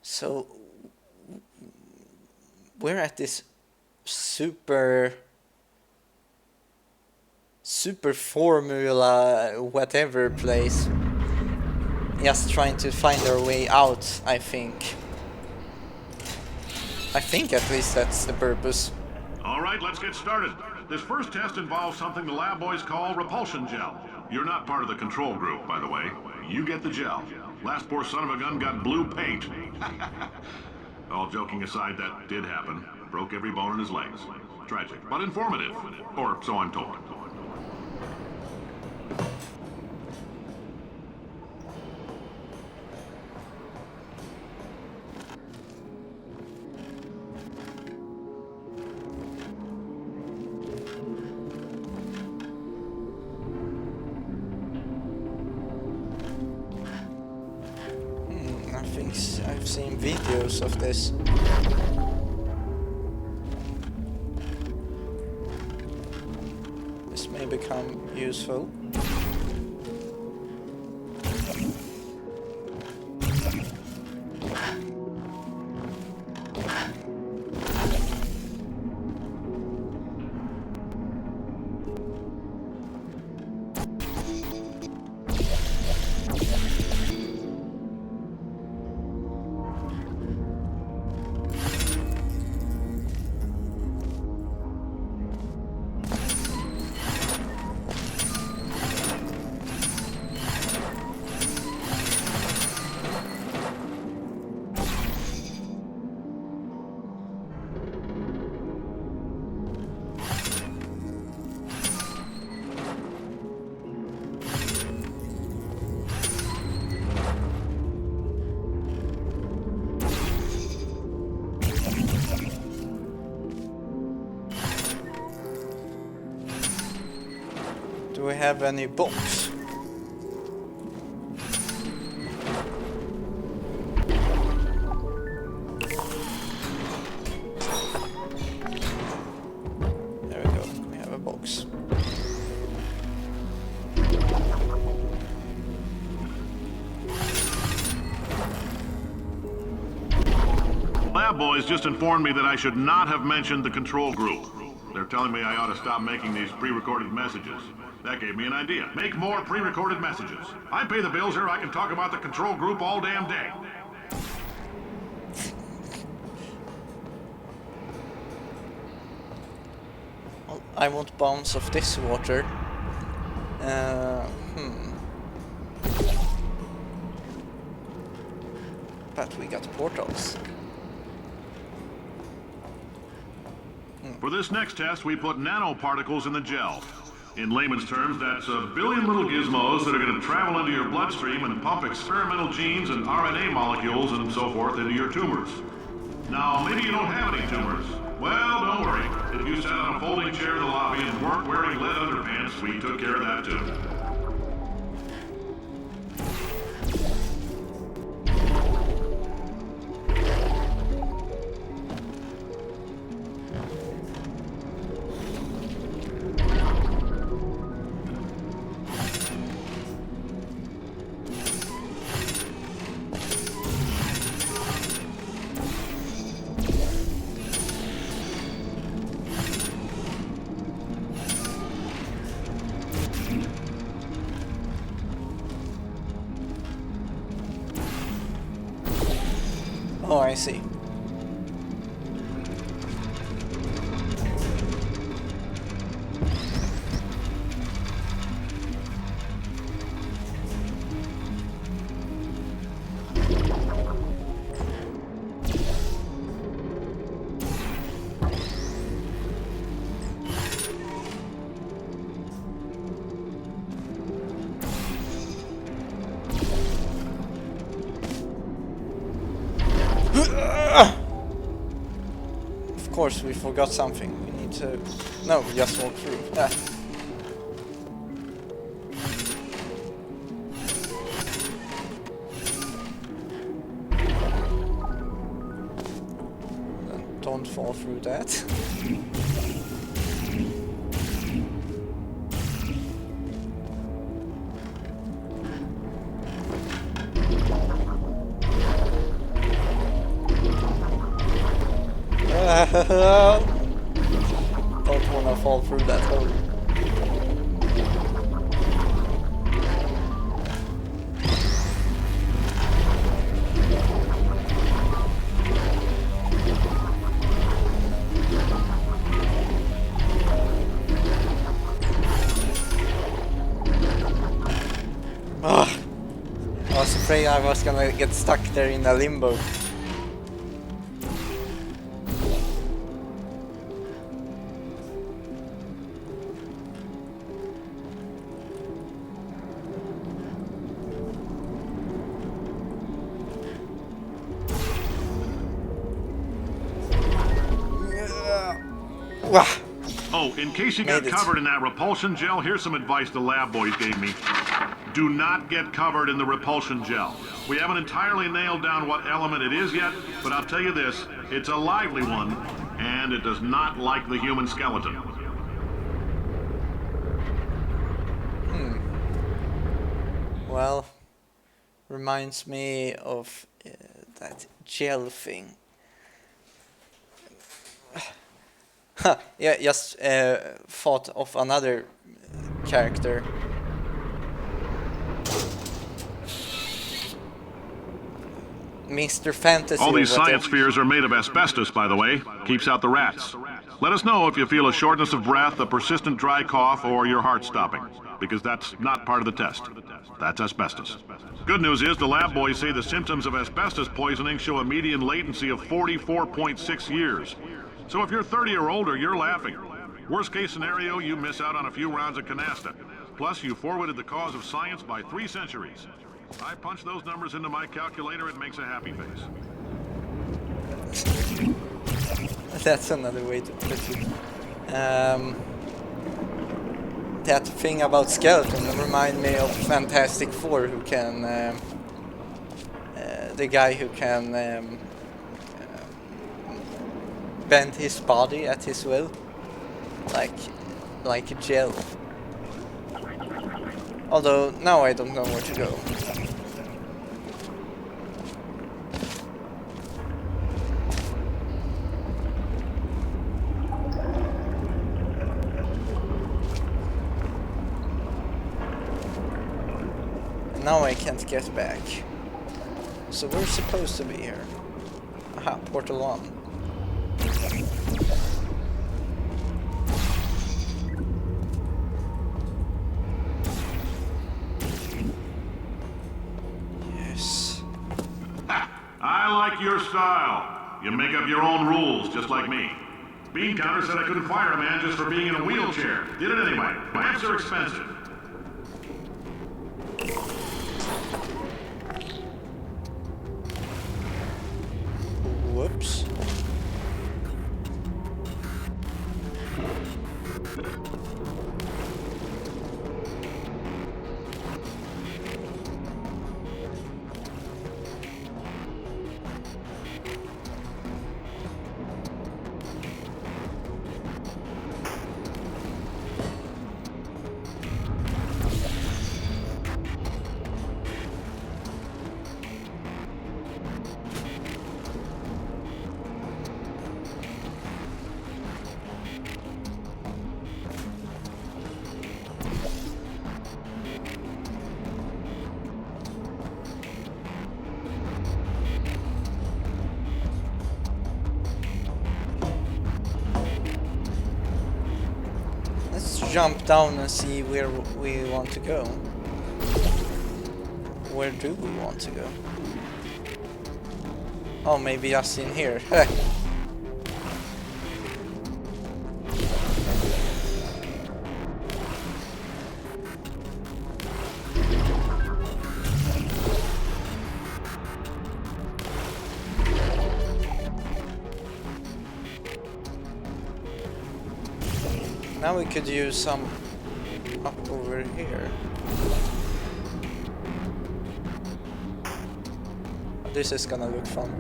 So we're at this super formula whatever place, just trying to find our way out. I think at least that's the purpose. All right, let's get started. This first test involves something the lab boys call repulsion gel. You're not part of the control group, by the way. You get the gel. Last poor son of a gun got blue paint. All joking aside, that did happen. Broke every bone in his legs. Tragic, but informative. Or so I'm told. I've seen videos of this. This may become useful. Do we have any box? There we go, we have a box. Lab boys just informed me that I should not have mentioned the control group. They're telling me I ought to stop making these pre-recorded messages. That gave me an idea. Make more pre-recorded messages. I pay the bills here, I can talk about the control group all damn day. Well, I won't bounce off this water. But we got portals. For this next test, we put nanoparticles in the gel. In layman's terms, that's a billion little gizmos that are going to travel into your bloodstream and pump experimental genes and RNA molecules and so forth into your tumors. Now, maybe you don't have any tumors. Well, don't worry. If you sat on a folding chair in the lobby and weren't wearing lead underpants, we took care of that too. Oh, I see. Of course, we forgot something. We need to... No, we just walk through. Ah. Don't fall through that. Don't wanna fall through that hole. Ugh. I was afraid I was gonna get stuck there in a limbo. Wah. Oh, in case you got Made it. covered in that repulsion gel, here's some advice the lab boys gave me. Do not get covered in the repulsion gel. We haven't entirely nailed down what element it is yet, but I'll tell you this, it's a lively one, and it does not like the human skeleton. Well, reminds me of that gel thing. Yeah, just thought of another character. Mr. Fantasy. All these or whatever. science spheres are made of asbestos, by the way. Keeps out the rats. Let us know if you feel a shortness of breath, a persistent dry cough, or your heart stopping, because that's not part of the test. That's asbestos. Good news is the lab boys say the symptoms of asbestos poisoning show a median latency of 44.6 years. So if you're 30 or older, you're laughing. Worst case scenario, you miss out on a few rounds of canasta. Plus, you forwarded the cause of science by 3 centuries. I punch those numbers into my calculator, it makes a happy face. That's another way to put it. That thing about skeleton remind me of Fantastic Four, who can the guy who can bend his body at his will, like a gel. Although now I don't know where to go. Now I can't get back. So we're supposed to be here. Aha, portal on. Yes. I like your style. You make up your own rules, just like me. Bean Counter said I couldn't fire a man just for being in a wheelchair. Did it anyway. Lamps are expensive. Whoops. Jump down and see where we want to go. Where do we want to go? Oh, maybe just in here. Now we could use some up over here. This is gonna look fun.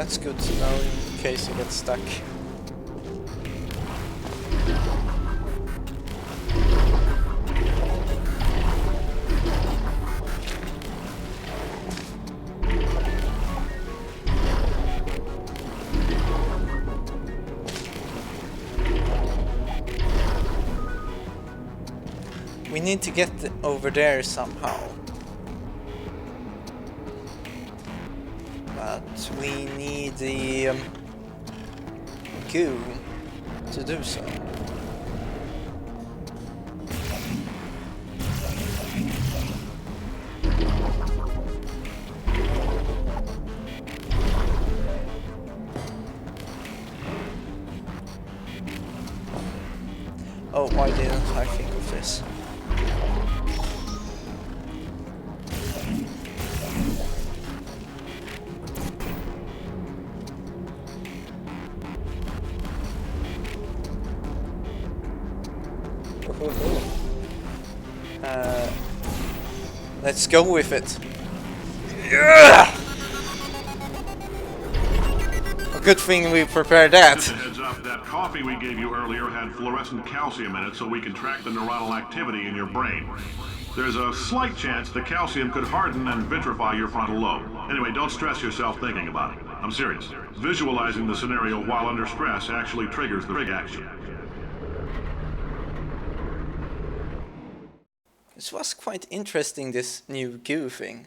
That's good to know in case you get stuck. We need to get over there somehow. But we need the goo to do so. Oh, why didn't I think of this? Let's go with it. Yeah! A good thing we prepared that. Just a heads up, that coffee we gave you earlier had fluorescent calcium in it so we can track the neuronal activity in your brain. There's a slight chance the calcium could harden and vitrify your frontal lobe. Anyway, don't stress yourself thinking about it. I'm serious. Visualizing the scenario while under stress actually triggers the rig action. This was quite interesting, this new goo thing.